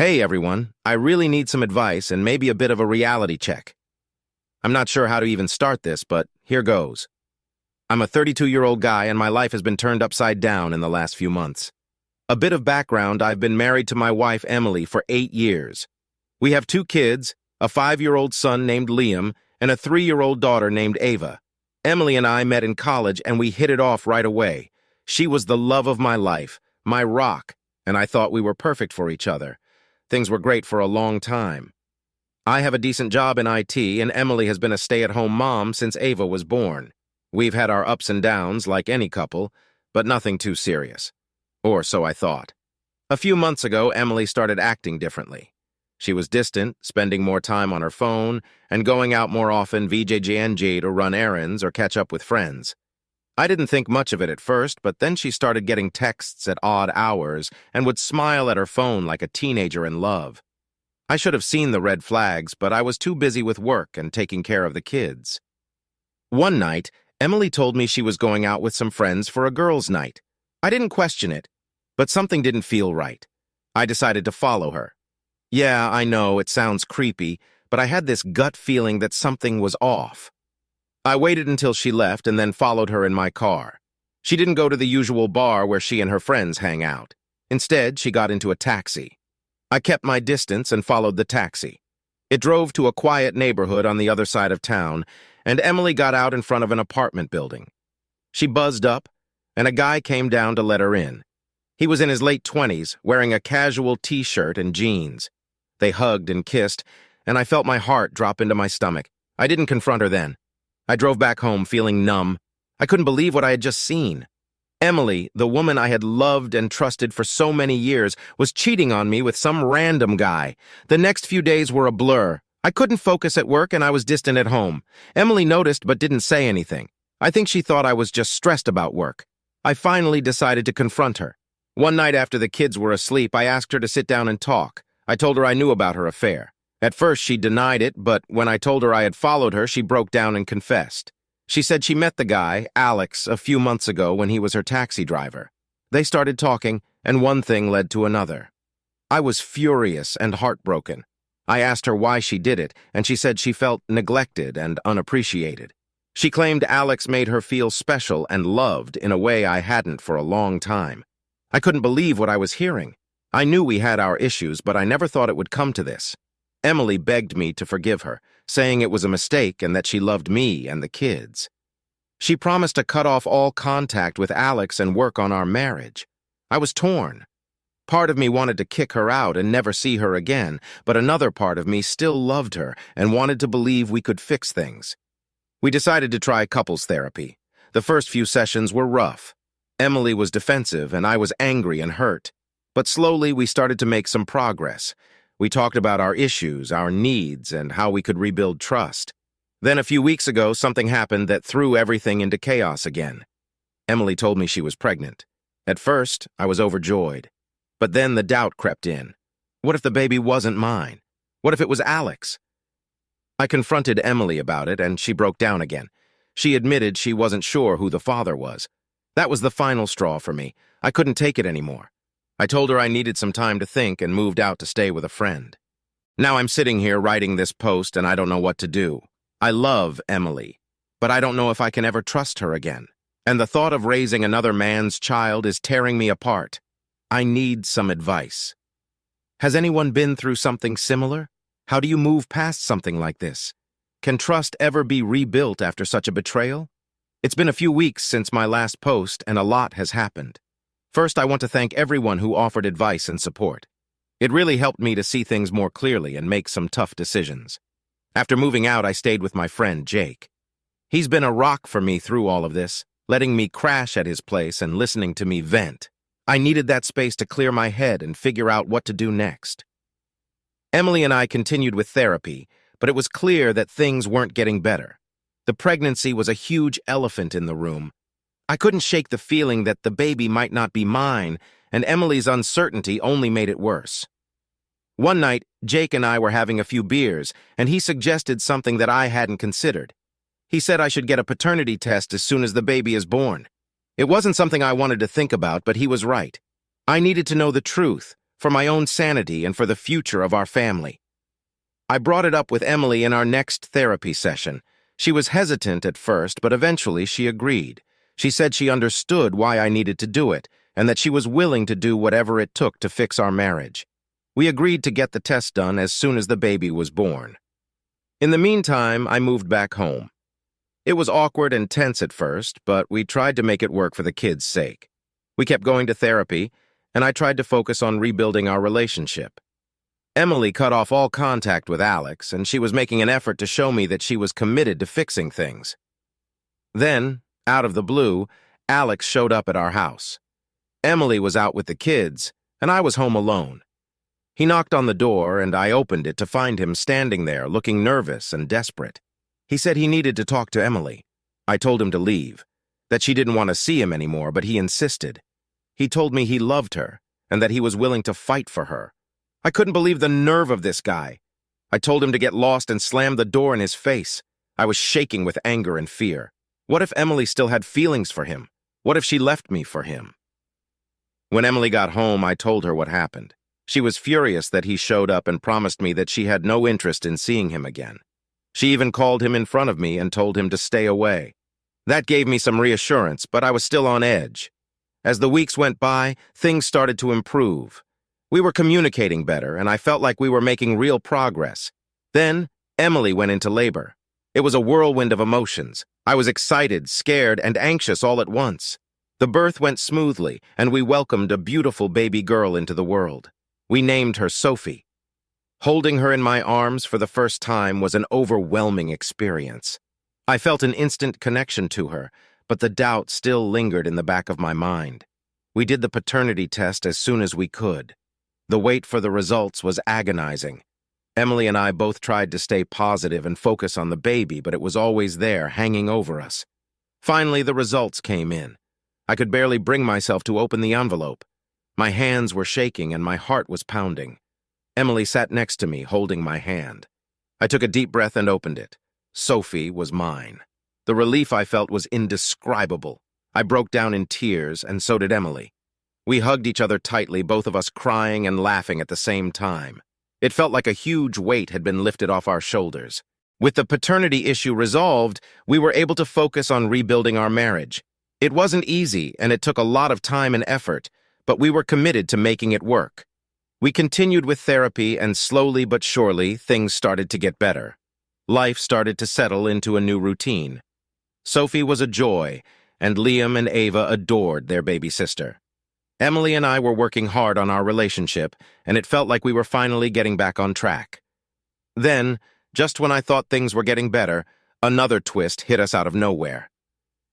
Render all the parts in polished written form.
Hey everyone, I really need some advice and maybe a bit of a reality check. I'm not sure how to even start this, but here goes. I'm a 32-year-old guy and my life has been turned upside down in the last few months. A bit of background, I've been married to my wife Emily for 8 years. We have 2 kids, a 5-year-old son named Liam and a 3-year-old daughter named Ava. Emily and I met in college and we hit it off right away. She was the love of my life, my rock, and I thought we were perfect for each other. Things were great for a long time. I have a decent job in IT, and Emily has been a stay-at-home mom since Ava was born. We've had our ups and downs, like any couple, but nothing too serious. Or so I thought. A few months ago, Emily started acting differently. She was distant, spending more time on her phone, and going out more often VJJNG to run errands or catch up with friends. I didn't think much of it at first, but then she started getting texts at odd hours and would smile at her phone like a teenager in love. I should have seen the red flags, but I was too busy with work and taking care of the kids. One night, Emily told me she was going out with some friends for a girls' night. I didn't question it, but something didn't feel right. I decided to follow her. Yeah, I know, it sounds creepy, but I had this gut feeling that something was off. I waited until she left and then followed her in my car. She didn't go to the usual bar where she and her friends hang out. Instead, she got into a taxi. I kept my distance and followed the taxi. It drove to a quiet neighborhood on the other side of town, and Emily got out in front of an apartment building. She buzzed up, and a guy came down to let her in. He was in his late 20s, wearing a casual t-shirt and jeans. They hugged and kissed, and I felt my heart drop into my stomach. I didn't confront her then. I drove back home feeling numb. I couldn't believe what I had just seen. Emily, the woman I had loved and trusted for so many years, was cheating on me with some random guy. The next few days were a blur. I couldn't focus at work and I was distant at home. Emily noticed but didn't say anything. I think she thought I was just stressed about work. I finally decided to confront her. One night after the kids were asleep, I asked her to sit down and talk. I told her I knew about her affair. At first, she denied it, but when I told her I had followed her, she broke down and confessed. She said she met the guy, Alex, a few months ago when he was her taxi driver. They started talking, and one thing led to another. I was furious and heartbroken. I asked her why she did it, and she said she felt neglected and unappreciated. She claimed Alex made her feel special and loved in a way I hadn't for a long time. I couldn't believe what I was hearing. I knew we had our issues, but I never thought it would come to this. Emily begged me to forgive her, saying it was a mistake and that she loved me and the kids. She promised to cut off all contact with Alex and work on our marriage. I was torn. Part of me wanted to kick her out and never see her again, but another part of me still loved her and wanted to believe we could fix things. We decided to try couples therapy. The first few sessions were rough. Emily was defensive and I was angry and hurt. But slowly we started to make some progress. We talked about our issues, our needs, and how we could rebuild trust. Then a few weeks ago, something happened that threw everything into chaos again. Emily told me she was pregnant. At first, I was overjoyed. But then the doubt crept in. What if the baby wasn't mine? What if it was Alex? I confronted Emily about it, and she broke down again. She admitted she wasn't sure who the father was. That was the final straw for me. I couldn't take it anymore. I told her I needed some time to think and moved out to stay with a friend. Now I'm sitting here writing this post and I don't know what to do. I love Emily, but I don't know if I can ever trust her again. And the thought of raising another man's child is tearing me apart. I need some advice. Has anyone been through something similar? How do you move past something like this? Can trust ever be rebuilt after such a betrayal? It's been a few weeks since my last post and a lot has happened. First, I want to thank everyone who offered advice and support. It really helped me to see things more clearly and make some tough decisions. After moving out, I stayed with my friend, Jake. He's been a rock for me through all of this, letting me crash at his place and listening to me vent. I needed that space to clear my head and figure out what to do next. Emily and I continued with therapy, but it was clear that things weren't getting better. The pregnancy was a huge elephant in the room. I couldn't shake the feeling that the baby might not be mine, and Emily's uncertainty only made it worse. One night, Jake and I were having a few beers, and he suggested something that I hadn't considered. He said I should get a paternity test as soon as the baby is born. It wasn't something I wanted to think about, but he was right. I needed to know the truth, for my own sanity and for the future of our family. I brought it up with Emily in our next therapy session. She was hesitant at first, but eventually she agreed. She said she understood why I needed to do it, and that she was willing to do whatever it took to fix our marriage. We agreed to get the test done as soon as the baby was born. In the meantime, I moved back home. It was awkward and tense at first, but we tried to make it work for the kids' sake. We kept going to therapy, and I tried to focus on rebuilding our relationship. Emily cut off all contact with Alex, and she was making an effort to show me that she was committed to fixing things. Then, out of the blue, Alex showed up at our house. Emily was out with the kids, and I was home alone. He knocked on the door, and I opened it to find him standing there, looking nervous and desperate. He said he needed to talk to Emily. I told him to leave, that she didn't want to see him anymore, but he insisted. He told me he loved her, and that he was willing to fight for her. I couldn't believe the nerve of this guy. I told him to get lost and slammed the door in his face. I was shaking with anger and fear. What if Emily still had feelings for him? What if she left me for him? When Emily got home, I told her what happened. She was furious that he showed up and promised me that she had no interest in seeing him again. She even called him in front of me and told him to stay away. That gave me some reassurance, but I was still on edge. As the weeks went by, things started to improve. We were communicating better, and I felt like we were making real progress. Then, Emily went into labor. It was a whirlwind of emotions. I was excited, scared, and anxious all at once. The birth went smoothly, and we welcomed a beautiful baby girl into the world. We named her Sophie. Holding her in my arms for the first time was an overwhelming experience. I felt an instant connection to her, but the doubt still lingered in the back of my mind. We did the paternity test as soon as we could. The wait for the results was agonizing. Emily and I both tried to stay positive and focus on the baby, but it was always there, hanging over us. Finally, the results came in. I could barely bring myself to open the envelope. My hands were shaking and my heart was pounding. Emily sat next to me, holding my hand. I took a deep breath and opened it. Sophie was mine. The relief I felt was indescribable. I broke down in tears, and so did Emily. We hugged each other tightly, both of us crying and laughing at the same time. It felt like a huge weight had been lifted off our shoulders. With the paternity issue resolved, we were able to focus on rebuilding our marriage. It wasn't easy, and it took a lot of time and effort, but we were committed to making it work. We continued with therapy, and slowly but surely, things started to get better. Life started to settle into a new routine. Sophie was a joy, and Liam and Ava adored their baby sister. Emily and I were working hard on our relationship, and it felt like we were finally getting back on track. Then, just when I thought things were getting better, another twist hit us out of nowhere.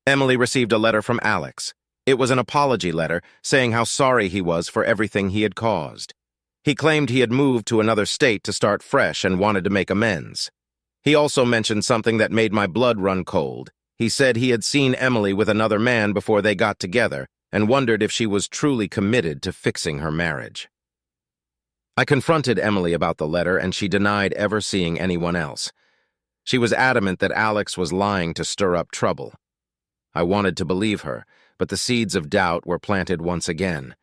Emily received a letter from Alex. It was an apology letter saying how sorry he was for everything he had caused. He claimed he had moved to another state to start fresh and wanted to make amends. He also mentioned something that made my blood run cold. He said he had seen Emily with another man before they got together, and wondered if she was truly committed to fixing her marriage. I confronted Emily about the letter, and she denied ever seeing anyone else. She was adamant that Alex was lying to stir up trouble. I wanted to believe her, but the seeds of doubt were planted once again.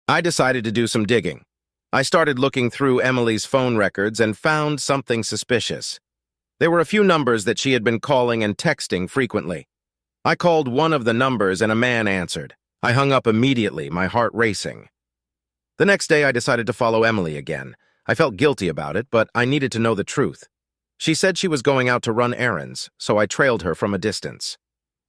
I decided to do some digging. I started looking through Emily's phone records and found something suspicious. There were a few numbers that she had been calling and texting frequently. I called one of the numbers and a man answered. I hung up immediately, my heart racing. The next day, I decided to follow Emily again. I felt guilty about it, but I needed to know the truth. She said she was going out to run errands, so I trailed her from a distance.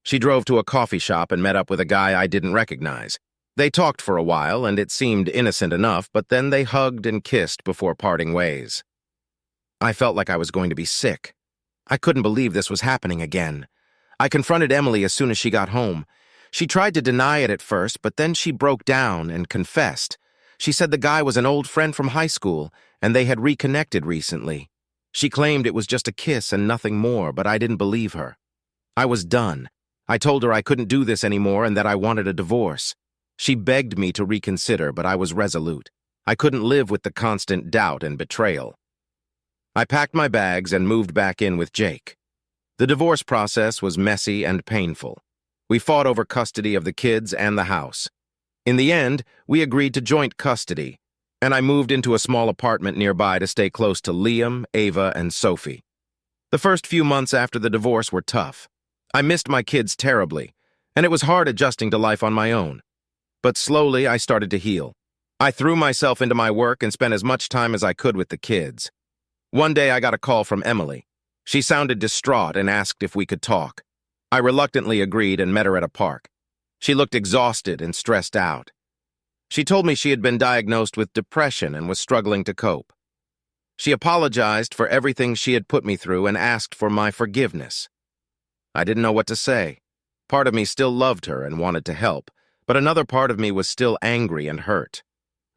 She drove to a coffee shop and met up with a guy I didn't recognize. They talked for a while, and it seemed innocent enough, but then they hugged and kissed before parting ways. I felt like I was going to be sick. I couldn't believe this was happening again. I confronted Emily as soon as she got home. She tried to deny it at first, but then she broke down and confessed. She said the guy was an old friend from high school, and they had reconnected recently. She claimed it was just a kiss and nothing more, but I didn't believe her. I was done. I told her I couldn't do this anymore and that I wanted a divorce. She begged me to reconsider, but I was resolute. I couldn't live with the constant doubt and betrayal. I packed my bags and moved back in with Jake. The divorce process was messy and painful. We fought over custody of the kids and the house. In the end, we agreed to joint custody. and I moved into a small apartment nearby to stay close to Liam, Ava, and Sophie. The first few months after the divorce were tough. I missed my kids terribly, and it was hard adjusting to life on my own. But slowly, I started to heal. I threw myself into my work and spent as much time as I could with the kids. One day, I got a call from Emily. She sounded distraught and asked if we could talk. I reluctantly agreed and met her at a park. She looked exhausted and stressed out. She told me she had been diagnosed with depression and was struggling to cope. She apologized for everything she had put me through and asked for my forgiveness. I didn't know what to say. Part of me still loved her and wanted to help, but another part of me was still angry and hurt.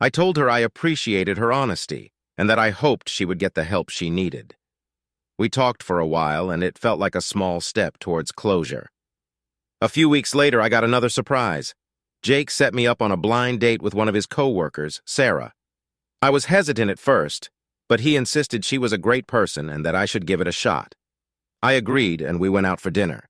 I told her I appreciated her honesty and that I hoped she would get the help she needed. We talked for a while, and it felt like a small step towards closure. A few weeks later, I got another surprise. Jake set me up on a blind date with one of his co-workers, Sarah. I was hesitant at first, but he insisted she was a great person and that I should give it a shot. I agreed, and we went out for dinner.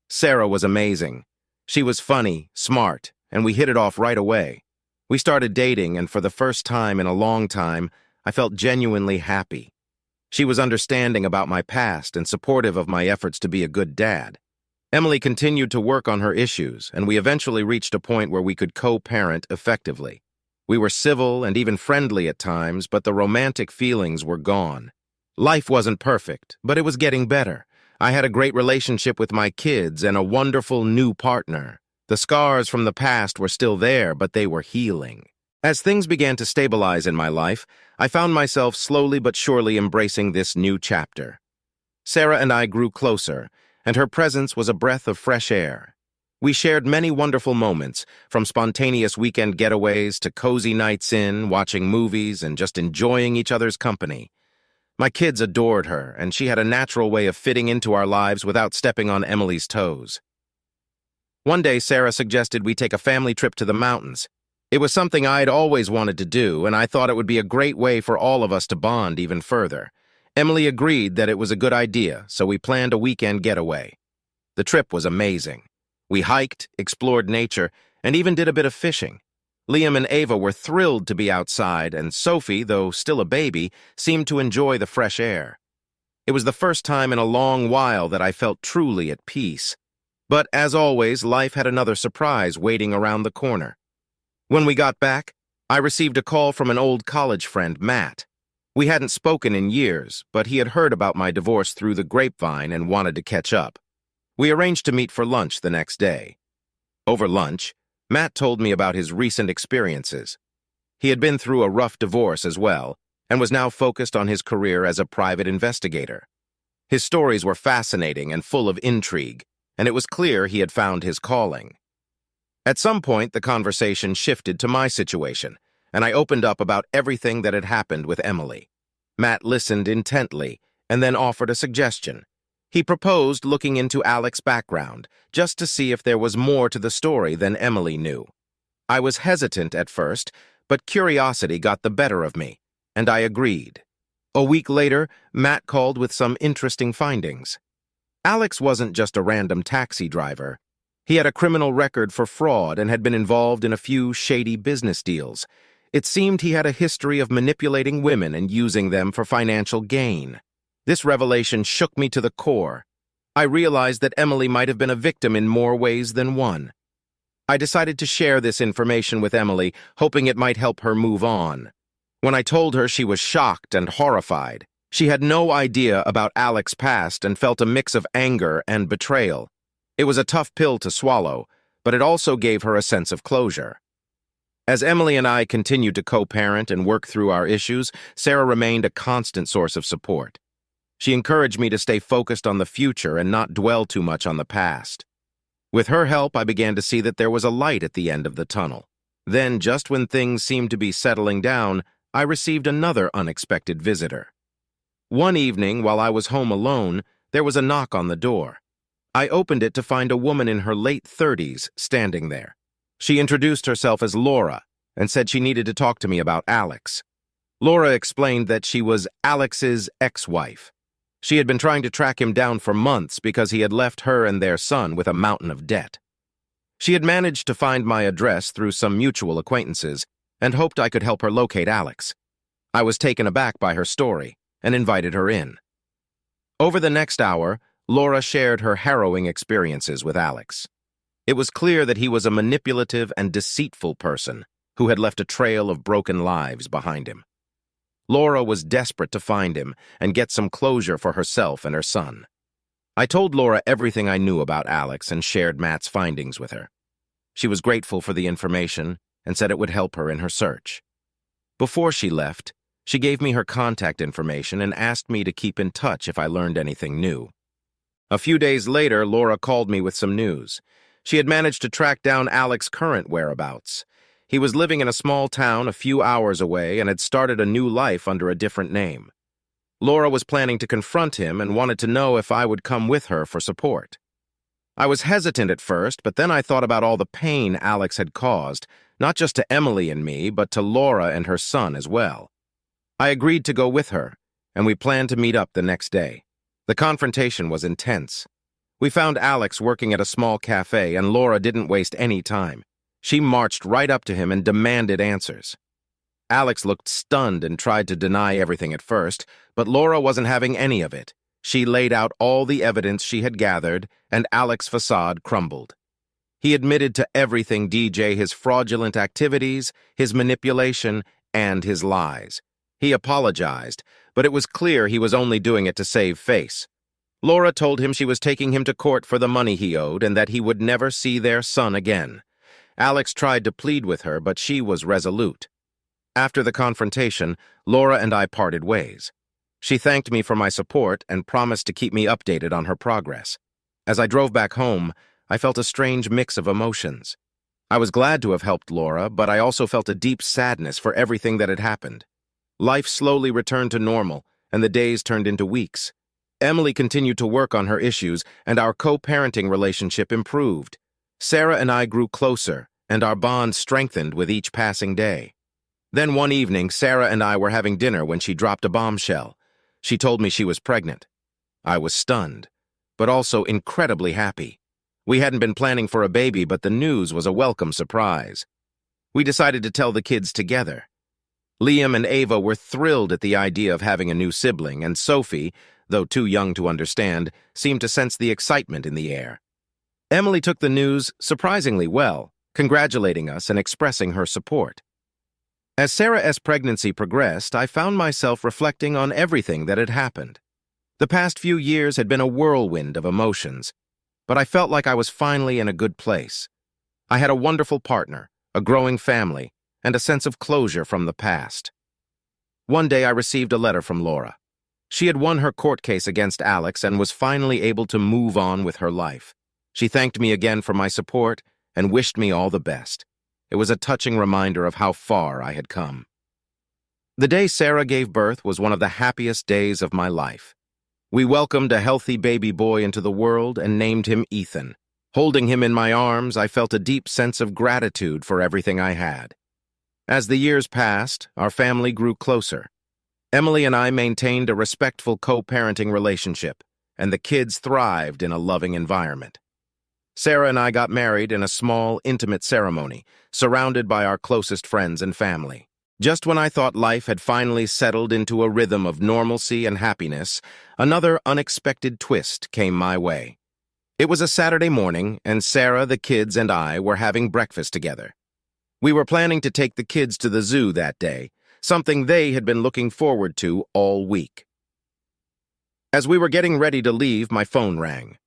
Sarah was amazing. She was funny, smart, and we hit it off right away. We started dating, and for the first time in a long time, I felt genuinely happy. She was understanding about my past and supportive of my efforts to be a good dad. Emily continued to work on her issues, and we eventually reached a point where we could co-parent effectively. We were civil and even friendly at times, but the romantic feelings were gone. Life wasn't perfect, but it was getting better. I had a great relationship with my kids and a wonderful new partner. The scars from the past were still there, but they were healing. As things began to stabilize in my life, I found myself slowly but surely embracing this new chapter. Sarah and I grew closer, and her presence was a breath of fresh air. We shared many wonderful moments, from spontaneous weekend getaways to cozy nights in, watching movies, and just enjoying each other's company. My kids adored her, and she had a natural way of fitting into our lives without stepping on Emily's toes. One day, Sarah suggested we take a family trip to the mountains. It was something I'd always wanted to do, and I thought it would be a great way for all of us to bond even further. Emily agreed that it was a good idea, so we planned a weekend getaway. The trip was amazing. We hiked, explored nature, and even did a bit of fishing. Liam and Ava were thrilled to be outside, and Sophie, though still a baby, seemed to enjoy the fresh air. It was the first time in a long while that I felt truly at peace. But as always, life had another surprise waiting around the corner. When we got back, I received a call from an old college friend, Matt. We hadn't spoken in years, but he had heard about my divorce through the grapevine and wanted to catch up. We arranged to meet for lunch the next day. Over lunch, Matt told me about his recent experiences. He had been through a rough divorce as well, and was now focused on his career as a private investigator. His stories were fascinating and full of intrigue, and it was clear he had found his calling. At some point, the conversation shifted to my situation, and I opened up about everything that had happened with Emily. Matt listened intently, and then offered a suggestion. He proposed looking into Alex's background, just to see if there was more to the story than Emily knew. I was hesitant at first, but curiosity got the better of me, and I agreed. A week later, Matt called with some interesting findings. Alex wasn't just a random taxi driver. He had a criminal record for fraud and had been involved in a few shady business deals. It seemed he had a history of manipulating women and using them for financial gain. This revelation shook me to the core. I realized that Emily might have been a victim in more ways than one. I decided to share this information with Emily, hoping it might help her move on. When I told her, she was shocked and horrified. She had no idea about Alex's past and felt a mix of anger and betrayal. It was a tough pill to swallow, but it also gave her a sense of closure. As Emily and I continued to co-parent and work through our issues, Sarah remained a constant source of support. She encouraged me to stay focused on the future and not dwell too much on the past. With her help, I began to see that there was a light at the end of the tunnel. Then, just when things seemed to be settling down, I received another unexpected visitor. One evening, while I was home alone, there was a knock on the door. I opened it to find a woman in her late 30s standing there. She introduced herself as Laura and said she needed to talk to me about Alex. Laura explained that she was Alex's ex-wife. She had been trying to track him down for months because he had left her and their son with a mountain of debt. She had managed to find my address through some mutual acquaintances, and hoped I could help her locate Alex. I was taken aback by her story and invited her in. Over the next hour, Laura shared her harrowing experiences with Alex. It was clear that he was a manipulative and deceitful person who had left a trail of broken lives behind him. Laura was desperate to find him and get some closure for herself and her son. I told Laura everything I knew about Alex and shared Matt's findings with her. She was grateful for the information and said it would help her in her search. Before she left, she gave me her contact information and asked me to keep in touch if I learned anything new. A few days later, Laura called me with some news. She had managed to track down Alex's current whereabouts. He was living in a small town a few hours away and had started a new life under a different name. Laura was planning to confront him and wanted to know if I would come with her for support. I was hesitant at first, but then I thought about all the pain Alex had caused, not just to Emily and me, but to Laura and her son as well. I agreed to go with her, and we planned to meet up the next day. The confrontation was intense. We found Alex working at a small cafe, and Laura didn't waste any time. She marched right up to him and demanded answers. Alex looked stunned and tried to deny everything at first, but Laura wasn't having any of it. She laid out all the evidence she had gathered, and Alex's facade crumbled. He admitted to everything, DJ, his fraudulent activities, his manipulation, and his lies. He apologized, but it was clear he was only doing it to save face. Laura told him she was taking him to court for the money he owed and that he would never see their son again. Alex tried to plead with her, but she was resolute. After the confrontation, Laura and I parted ways. She thanked me for my support and promised to keep me updated on her progress. As I drove back home, I felt a strange mix of emotions. I was glad to have helped Laura, but I also felt a deep sadness for everything that had happened. Life slowly returned to normal, and the days turned into weeks. Emily continued to work on her issues, and our co-parenting relationship improved. Sarah and I grew closer, and our bond strengthened with each passing day. Then one evening, Sarah and I were having dinner when she dropped a bombshell. She told me she was pregnant. I was stunned, but also incredibly happy. We hadn't been planning for a baby, but the news was a welcome surprise. We decided to tell the kids together. Liam and Ava were thrilled at the idea of having a new sibling, and Sophie, though too young to understand, seemed to sense the excitement in the air. Emily took the news surprisingly well, congratulating us and expressing her support. As Sarah's pregnancy progressed, I found myself reflecting on everything that had happened. The past few years had been a whirlwind of emotions, but I felt like I was finally in a good place. I had a wonderful partner, a growing family, and a sense of closure from the past. One day I received a letter from Laura. She had won her court case against Alex and was finally able to move on with her life. She thanked me again for my support and wished me all the best. It was a touching reminder of how far I had come. The day Sarah gave birth was one of the happiest days of my life. We welcomed a healthy baby boy into the world and named him Ethan. Holding him in my arms, I felt a deep sense of gratitude for everything I had. As the years passed, our family grew closer. Emily and I maintained a respectful co-parenting relationship, and the kids thrived in a loving environment. Sarah and I got married in a small, intimate ceremony, surrounded by our closest friends and family. Just when I thought life had finally settled into a rhythm of normalcy and happiness, another unexpected twist came my way. It was a Saturday morning, and Sarah, the kids, and I were having breakfast together. We were planning to take the kids to the zoo that day, something they had been looking forward to all week. As we were getting ready to leave, my phone rang.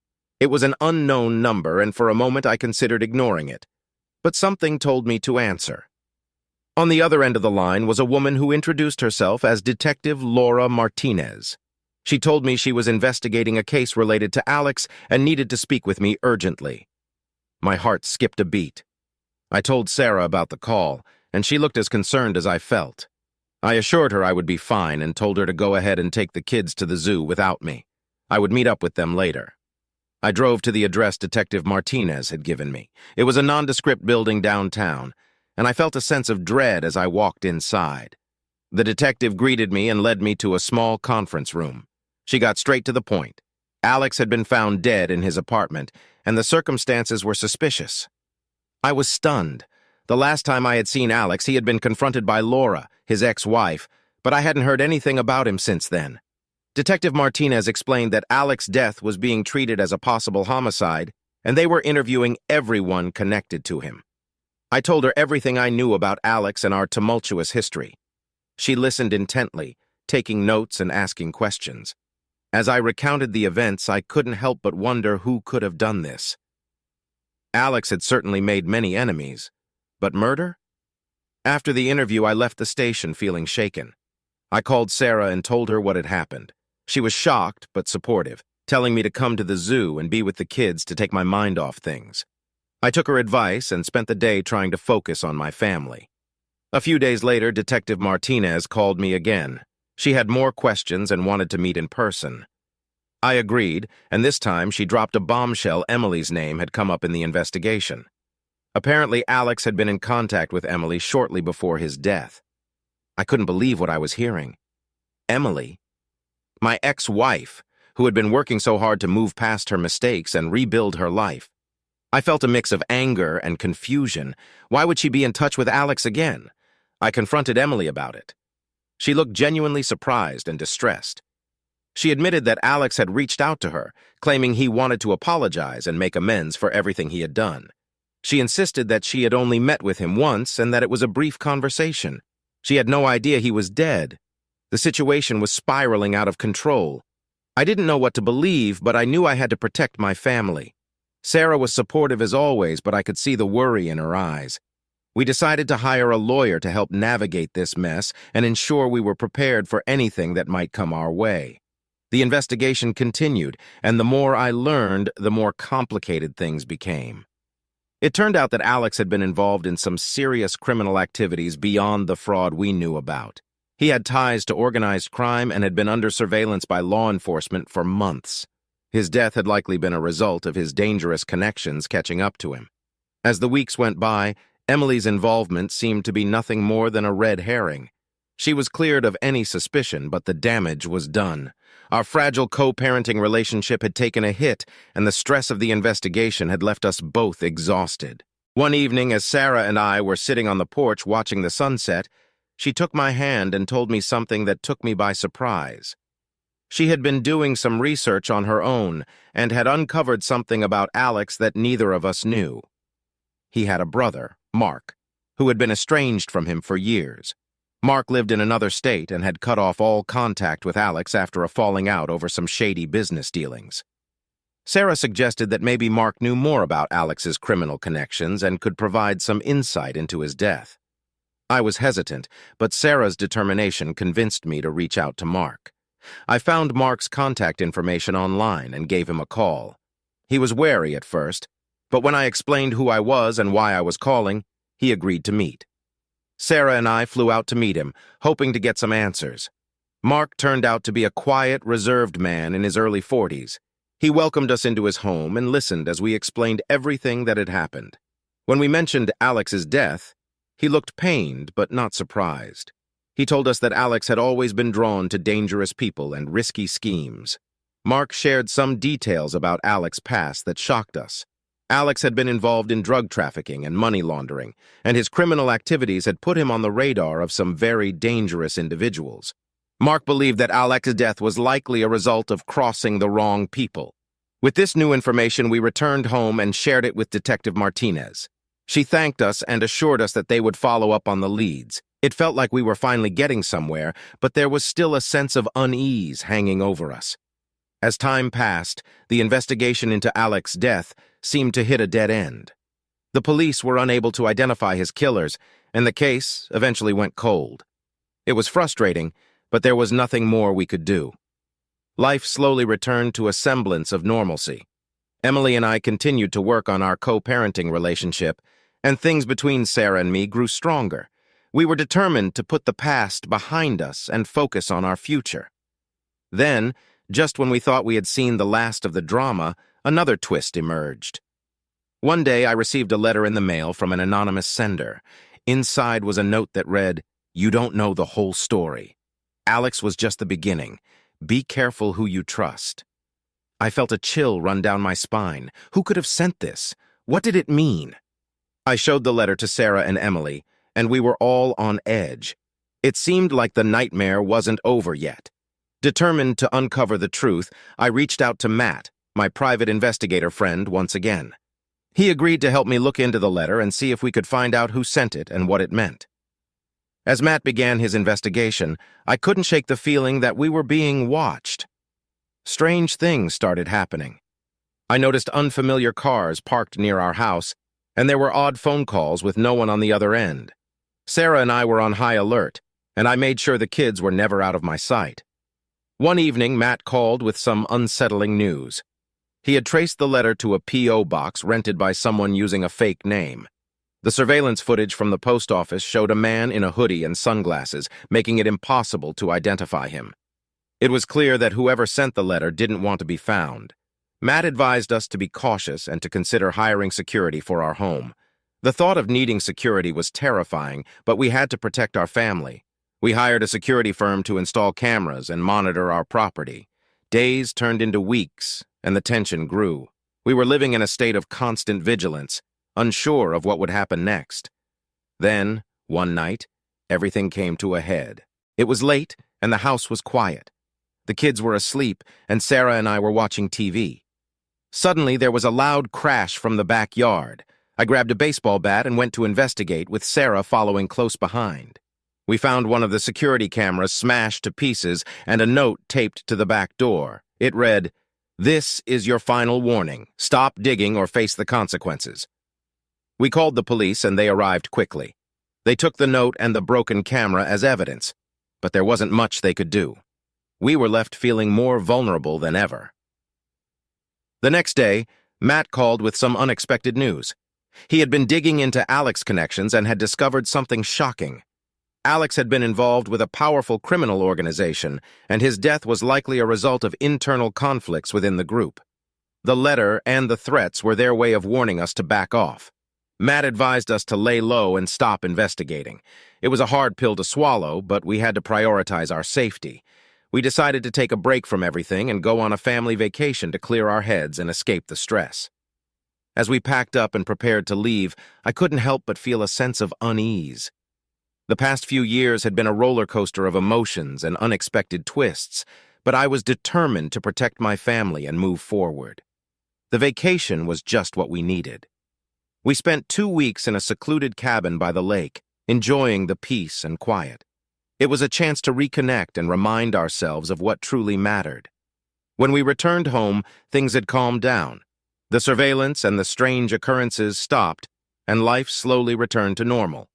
It was an unknown number, and for a moment I considered ignoring it. But something told me to answer. On the other end of the line was a woman who introduced herself as Detective Laura Martinez. She told me she was investigating a case related to Alex and needed to speak with me urgently. My heart skipped a beat. I told Sarah about the call, and she looked as concerned as I felt. I assured her I would be fine and told her to go ahead and take the kids to the zoo without me. I would meet up with them later. I drove to the address Detective Martinez had given me. It was a nondescript building downtown, and I felt a sense of dread as I walked inside. The detective greeted me and led me to a small conference room. She got straight to the point. Alex had been found dead in his apartment, and the circumstances were suspicious. I was stunned. The last time I had seen Alex, he had been confronted by Laura, his ex-wife, but I hadn't heard anything about him since then. Detective Martinez explained that Alex's death was being treated as a possible homicide, and they were interviewing everyone connected to him. I told her everything I knew about Alex and our tumultuous history. She listened intently, taking notes and asking questions. As I recounted the events, I couldn't help but wonder who could have done this. Alex had certainly made many enemies, but murder? After the interview, I left the station feeling shaken. I called Sarah and told her what had happened. She was shocked but supportive, telling me to come to the zoo and be with the kids to take my mind off things. I took her advice and spent the day trying to focus on my family. A few days later, Detective Martinez called me again. She had more questions and wanted to meet in person. I agreed, and this time she dropped a bombshell. Emily's name had come up in the investigation. Apparently, Alex had been in contact with Emily shortly before his death. I couldn't believe what I was hearing. Emily? My ex-wife, who had been working so hard to move past her mistakes and rebuild her life. I felt a mix of anger and confusion. Why would she be in touch with Alex again? I confronted Emily about it. She looked genuinely surprised and distressed. She admitted that Alex had reached out to her, claiming he wanted to apologize and make amends for everything he had done. She insisted that she had only met with him once and that it was a brief conversation. She had no idea he was dead. The situation was spiraling out of control. I didn't know what to believe, but I knew I had to protect my family. Sarah was supportive as always, but I could see the worry in her eyes. We decided to hire a lawyer to help navigate this mess and ensure we were prepared for anything that might come our way. The investigation continued, and the more I learned, the more complicated things became. It turned out that Alex had been involved in some serious criminal activities beyond the fraud we knew about. He had ties to organized crime and had been under surveillance by law enforcement for months. His death had likely been a result of his dangerous connections catching up to him. As the weeks went by, Emily's involvement seemed to be nothing more than a red herring. She was cleared of any suspicion, but the damage was done. Our fragile co-parenting relationship had taken a hit, and the stress of the investigation had left us both exhausted. One evening, as Sarah and I were sitting on the porch watching the sunset, she took my hand and told me something that took me by surprise. She had been doing some research on her own and had uncovered something about Alex that neither of us knew. He had a brother, Mark, who had been estranged from him for years. Mark lived in another state and had cut off all contact with Alex after a falling out over some shady business dealings. Sarah suggested that maybe Mark knew more about Alex's criminal connections and could provide some insight into his death. I was hesitant, but Sarah's determination convinced me to reach out to Mark. I found Mark's contact information online and gave him a call. He was wary at first, but when I explained who I was and why I was calling, he agreed to meet. Sarah and I flew out to meet him, hoping to get some answers. Mark turned out to be a quiet, reserved man in his early 40s. He welcomed us into his home and listened as we explained everything that had happened. When we mentioned Alex's death, he looked pained but not surprised. He told us that Alex had always been drawn to dangerous people and risky schemes. Mark shared some details about Alex's past that shocked us. Alex had been involved in drug trafficking and money laundering, and his criminal activities had put him on the radar of some very dangerous individuals. Mark believed that Alex's death was likely a result of crossing the wrong people. With this new information, we returned home and shared it with Detective Martinez. She thanked us and assured us that they would follow up on the leads. It felt like we were finally getting somewhere, but there was still a sense of unease hanging over us. As time passed, the investigation into Alex's death seemed to hit a dead end. The police were unable to identify his killers, and the case eventually went cold. It was frustrating, but there was nothing more we could do. Life slowly returned to a semblance of normalcy. Emily and I continued to work on our co-parenting relationship, and things between Sarah and me grew stronger. We were determined to put the past behind us and focus on our future. Then, just when we thought we had seen the last of the drama, another twist emerged. One day, I received a letter in the mail from an anonymous sender. Inside was a note that read, "You don't know the whole story. Alex was just the beginning. Be careful who you trust." I felt a chill run down my spine. Who could have sent this? What did it mean? I showed the letter to Sarah and Emily, and we were all on edge. It seemed like the nightmare wasn't over yet. Determined to uncover the truth, I reached out to Matt, my private investigator friend, once again. He agreed to help me look into the letter and see if we could find out who sent it and what it meant. As Matt began his investigation, I couldn't shake the feeling that we were being watched. Strange things started happening. I noticed unfamiliar cars parked near our house, and there were odd phone calls with no one on the other end. Sarah and I were on high alert, and I made sure the kids were never out of my sight. One evening, Matt called with some unsettling news. He had traced the letter to a P.O. box rented by someone using a fake name. The surveillance footage from the post office showed a man in a hoodie and sunglasses, making it impossible to identify him. It was clear that whoever sent the letter didn't want to be found. Matt advised us to be cautious and to consider hiring security for our home. The thought of needing security was terrifying, but we had to protect our family. We hired a security firm to install cameras and monitor our property. Days turned into weeks, and the tension grew. We were living in a state of constant vigilance, unsure of what would happen next. Then, one night, everything came to a head. It was late, and the house was quiet. The kids were asleep, and Sarah and I were watching TV. Suddenly, there was a loud crash from the backyard. I grabbed a baseball bat and went to investigate, with Sarah following close behind. We found one of the security cameras smashed to pieces and a note taped to the back door. It read, "This is your final warning. Stop digging or face the consequences." We called the police and they arrived quickly. They took the note and the broken camera as evidence, but there wasn't much they could do. We were left feeling more vulnerable than ever. The next day, Matt called with some unexpected news. He had been digging into Alex's connections and had discovered something shocking. Alex had been involved with a powerful criminal organization, and his death was likely a result of internal conflicts within the group. The letter and the threats were their way of warning us to back off. Matt advised us to lay low and stop investigating. It was a hard pill to swallow, but we had to prioritize our safety. We decided to take a break from everything and go on a family vacation to clear our heads and escape the stress. As we packed up and prepared to leave, I couldn't help but feel a sense of unease. The past few years had been a roller coaster of emotions and unexpected twists, but I was determined to protect my family and move forward. The vacation was just what we needed. We spent 2 weeks in a secluded cabin by the lake, enjoying the peace and quiet. It was a chance to reconnect and remind ourselves of what truly mattered. When we returned home, things had calmed down. The surveillance and the strange occurrences stopped, and life slowly returned to normal.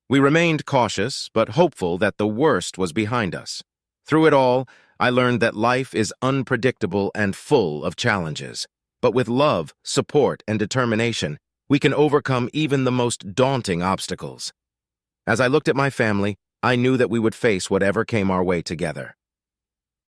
We remained cautious, but hopeful that the worst was behind us. Through it all, I learned that life is unpredictable and full of challenges. But with love, support, and determination, we can overcome even the most daunting obstacles. As I looked at my family, I knew that we would face whatever came our way together.